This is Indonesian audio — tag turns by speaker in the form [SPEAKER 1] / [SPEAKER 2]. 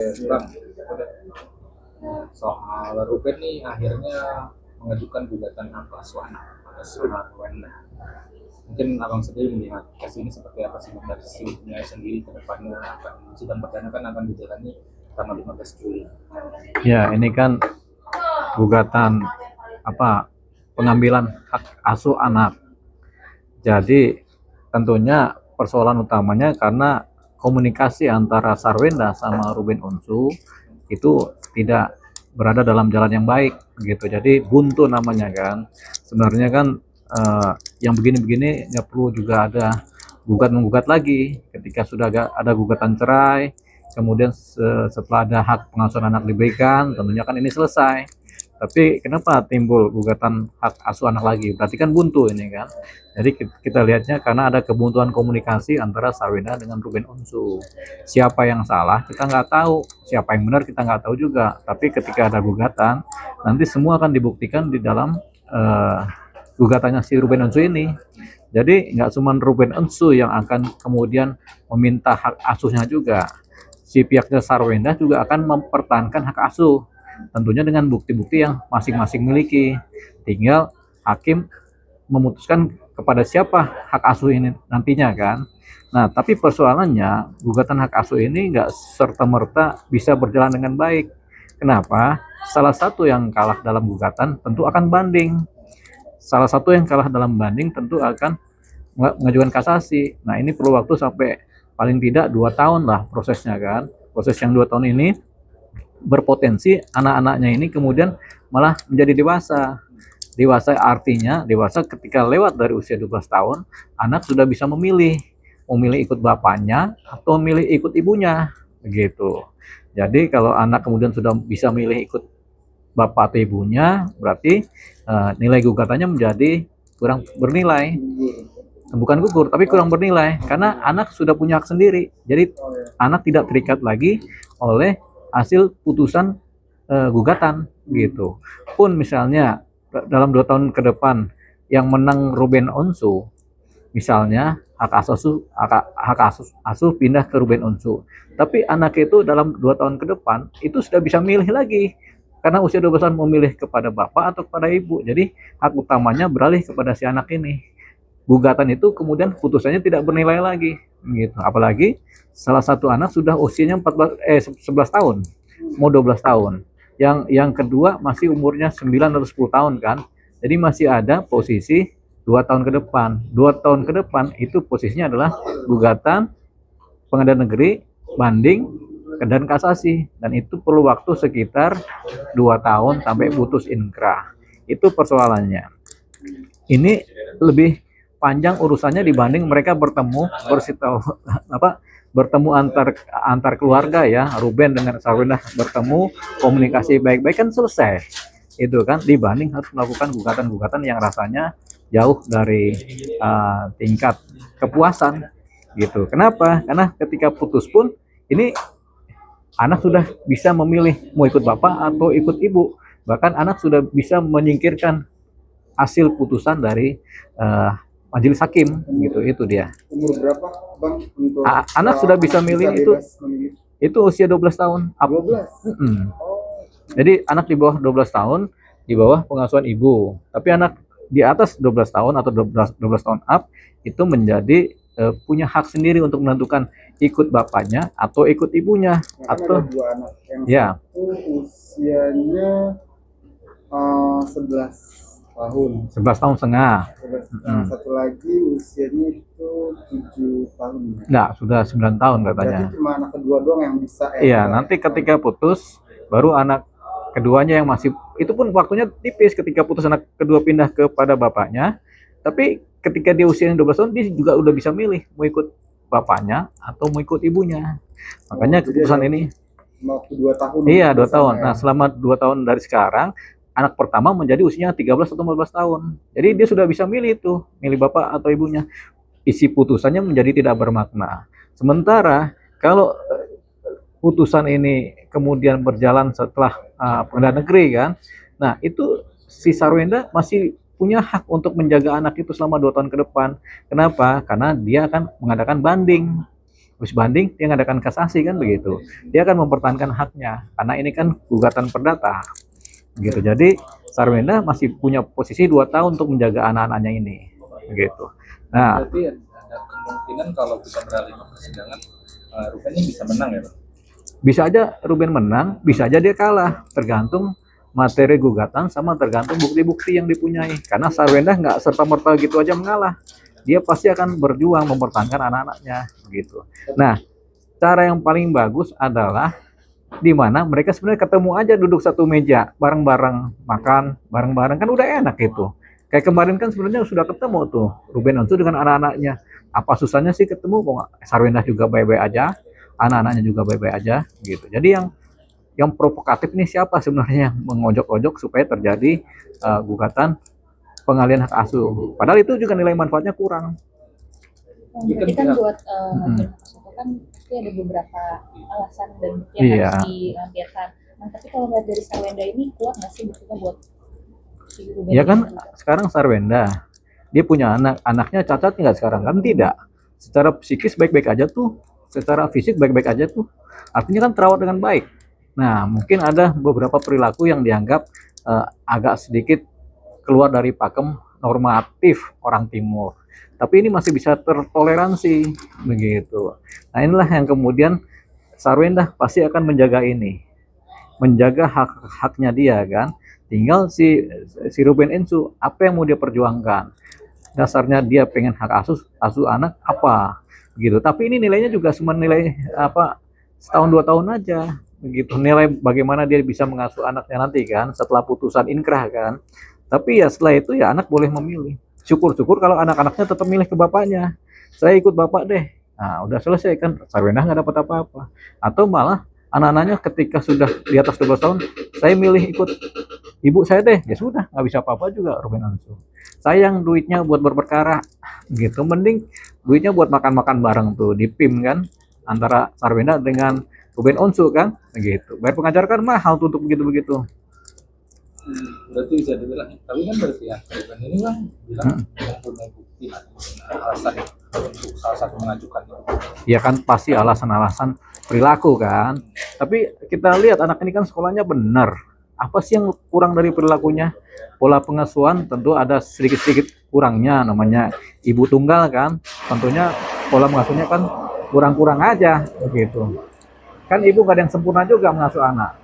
[SPEAKER 1] Bang, soal Ruben nih akhirnya mengajukan gugatan apa Aswana atas nama Wenda. Mungkin abang sendiri melihat kasus ini seperti apa sih dari sisinya sendiri ke depannya, akan sidang perdana kan akan dijalani tanggal 15 Juli.
[SPEAKER 2] Ya, ini kan gugatan pengambilan hak asuh anak. Jadi tentunya persoalan utamanya karena komunikasi antara Sarwenda sama Ruben Onsu itu tidak berada dalam jalan yang baik gitu. Jadi buntu namanya kan. Sebenarnya kan yang begini-begini nggak perlu juga ada gugat menggugat lagi. Ketika sudah ada gugatan cerai, kemudian setelah ada hak pengasuhan anak diberikan, tentunya kan ini selesai. Tapi kenapa timbul gugatan hak asuh anak lagi? Berarti kan buntu ini kan. Jadi kita lihatnya karena ada kebuntuan komunikasi antara Sarwenda dengan Ruben Onsu. Siapa yang salah kita nggak tahu, siapa yang benar kita nggak tahu juga. Tapi ketika ada gugatan, nanti semua akan dibuktikan di dalam gugatannya si Ruben Onsu ini. Jadi nggak cuma Ruben Onsu yang akan kemudian meminta hak asuhnya juga. Si pihaknya Sarwenda juga akan mempertahankan hak asuh. Tentunya dengan bukti-bukti yang masing-masing miliki. Tinggal hakim memutuskan kepada siapa hak asuh ini nantinya kan. Nah, tapi persoalannya gugatan hak asuh ini nggak serta-merta bisa berjalan dengan baik. Kenapa? Salah satu yang kalah dalam gugatan tentu akan banding. Salah satu yang kalah dalam banding tentu akan mengajukan kasasi. Nah, ini perlu waktu sampai paling tidak 2 tahun lah prosesnya kan. Proses yang 2 tahun ini berpotensi anak-anaknya ini kemudian malah menjadi dewasa. Dewasa artinya dewasa ketika lewat dari usia 12 tahun, anak sudah bisa memilih ikut bapaknya atau memilih ikut ibunya, begitu. Jadi kalau anak kemudian sudah bisa milih ikut bapak atau ibunya, berarti nilai gugatannya menjadi kurang bernilai. Bukan gugur, tapi kurang bernilai karena anak sudah punya hak sendiri. Jadi anak tidak terikat lagi oleh hasil putusan gugatan gitu. Pun misalnya dalam 2 tahun ke depan yang menang Ruben Onsu, misalnya hak asuh pindah ke Ruben Onsu. Tapi anak itu dalam 2 tahun ke depan itu sudah bisa milih lagi karena usia 12 tahun memilih kepada bapak atau kepada ibu. Jadi hak utamanya beralih kepada si anak ini. Gugatan itu kemudian putusannya tidak bernilai lagi gitu. Apalagi salah satu anak sudah usianya 11 tahun, mau 12 tahun. Yang kedua masih umurnya 9 atau 10 tahun kan. Jadi masih ada posisi 2 tahun ke depan. 2 tahun ke depan itu posisinya adalah gugatan pengadilan negeri, banding, dan kasasi. Dan itu perlu waktu sekitar 2 tahun sampai putus inkrah. Itu persoalannya. Ini lebih panjang urusannya dibanding mereka bertemu antar keluarga ya, Ruben dengan Sarwenda bertemu, komunikasi baik-baik kan selesai itu kan, dibanding harus melakukan gugatan-gugatan yang rasanya jauh dari tingkat kepuasan gitu. Kenapa? Karena ketika putus pun ini anak sudah bisa memilih mau ikut bapak atau ikut ibu, bahkan anak sudah bisa menyingkirkan hasil putusan dari majelis hakim gitu. Itu dia.
[SPEAKER 1] Umur berapa Bang untuk
[SPEAKER 2] Anak sudah bisa milih itu usia 12 tahun.
[SPEAKER 1] 12.
[SPEAKER 2] Jadi anak di bawah 12 tahun di bawah pengasuhan ibu. Tapi anak di atas 12 tahun atau 12 tahun up itu menjadi punya hak sendiri untuk menentukan ikut bapaknya atau ikut ibunya.
[SPEAKER 1] Nah,
[SPEAKER 2] atau
[SPEAKER 1] ada 2 anak yang
[SPEAKER 2] ya,
[SPEAKER 1] satu usianya 11 tahun.
[SPEAKER 2] 11 tahun setengah.
[SPEAKER 1] Satu lagi usianya itu 7 tahun.
[SPEAKER 2] Enggak, sudah 9 tahun katanya.
[SPEAKER 1] Berarti cuma anak kedua doang yang bisa ya.
[SPEAKER 2] Iya, nanti ketika putus baru anak keduanya yang masih, itu pun waktunya tipis ketika putus anak kedua pindah kepada bapaknya. Tapi ketika dia usia 12 tahun dia juga udah bisa milih mau ikut bapaknya atau mau ikut ibunya. Makanya keputusan ini
[SPEAKER 1] waktu 2 tahun.
[SPEAKER 2] Iya, 2 tahun. Nah, selama 2 tahun dari sekarang anak pertama menjadi usianya 13 atau 14 tahun. Jadi dia sudah bisa milih tuh, milih bapak atau ibunya. Isi putusannya menjadi tidak bermakna. Sementara kalau putusan ini kemudian berjalan setelah pengadilan negeri kan, nah itu si Sarwenda masih punya hak untuk menjaga anak itu selama 2 tahun ke depan. Kenapa? Karena dia akan mengadakan banding. habis banding dia ngadakan kasasi kan begitu, dia akan mempertahankan haknya karena ini kan gugatan perdata gitu. Jadi Sarwenda masih punya posisi 2 tahun untuk menjaga anak-anaknya ini gitu. Nah,
[SPEAKER 1] Berarti ada kemungkinan kalau kita beralih ke persidangan, Ruben ini bisa menang ya, Pak?
[SPEAKER 2] bisa aja Ruben menang, bisa aja dia kalah, tergantung materi gugatan sama tergantung bukti-bukti yang dipunyai. Karena Sarwenda nggak serta-merta gitu aja mengalah, dia pasti akan berjuang mempertahankan anak-anaknya gitu. Nah, cara yang paling bagus adalah di mana mereka sebenarnya ketemu aja, duduk satu meja bareng-bareng, makan bareng-bareng, kan udah enak gitu. Kayak kemarin kan sebenarnya sudah ketemu tuh Ruben Onsu dengan anak-anaknya. Apa susahnya sih ketemu, kok Sarwenda juga baik-baik aja, anak-anaknya juga baik-baik aja gitu. Jadi yang provokatif ini siapa sebenarnya yang mengojok-ojok supaya terjadi gugatan pengalihan hak asuh. Padahal itu juga nilai manfaatnya kurang.
[SPEAKER 3] Berarti kan buat
[SPEAKER 2] Mm-mm.
[SPEAKER 3] ngajuin hak asuh kan pasti ada beberapa alasan dan bukti yang
[SPEAKER 2] Iya.
[SPEAKER 3] harus dilampirkan. Nah, tapi kalau lihat dari Sarwenda ini kuat nggak sih buktinya buat si Ruben
[SPEAKER 2] Ya kan
[SPEAKER 3] ini?
[SPEAKER 2] sekarang Sarwenda dia punya anak, anaknya cacat nggak sekarang kan? Tidak. Secara psikis baik-baik aja tuh, secara fisik baik-baik aja tuh. Artinya kan terawat dengan baik. Nah, mungkin ada beberapa perilaku yang dianggap agak sedikit keluar dari pakem normatif orang timur. Tapi ini masih bisa tertoleransi begitu. Nah, inilah yang kemudian Sarwenda pasti akan menjaga ini, menjaga hak-haknya dia kan. Tinggal si Ruben Ensu apa yang mau dia perjuangkan. Dasarnya dia pengen hak asuh anak apa gitu. Tapi ini nilainya juga cuma nilai apa, setahun 2 tahun aja begitu. Nilai bagaimana dia bisa mengasuh anaknya nanti kan setelah putusan inkrah kan. Tapi ya setelah itu ya anak boleh memilih. Syukur-syukur kalau anak-anaknya tetap milih ke bapaknya. Saya ikut bapak deh. Nah, udah selesai kan. Sarwenda nggak dapat apa-apa. Atau malah anak-anaknya ketika sudah di atas 12 tahun, saya milih ikut ibu saya deh. Ya sudah, nggak bisa apa-apa juga Ruben Onsu. Sayang duitnya buat berperkara gitu. Mending duitnya buat makan-makan bareng tuh di PIM kan, antara Sarwenda dengan Ruben Onsu kan gitu. Bayar pengajar kan mahal tuh untuk begitu-begitu.
[SPEAKER 1] Berarti bisa dibilang, tapi kan berarti ya Ruben ini kan bilang mempunyai bukti alasan untuk salah satu mengajukan itu.
[SPEAKER 2] Ya kan pasti alasan-alasan perilaku kan. Tapi kita lihat anak ini kan sekolahnya benar. Apa sih yang kurang dari perilakunya? Pola pengasuhan tentu ada sedikit-sedikit kurangnya, namanya ibu tunggal kan. Tentunya pola mengasuhnya kan kurang-kurang aja begitu. Kan ibu gak ada yang sempurna juga mengasuh anak.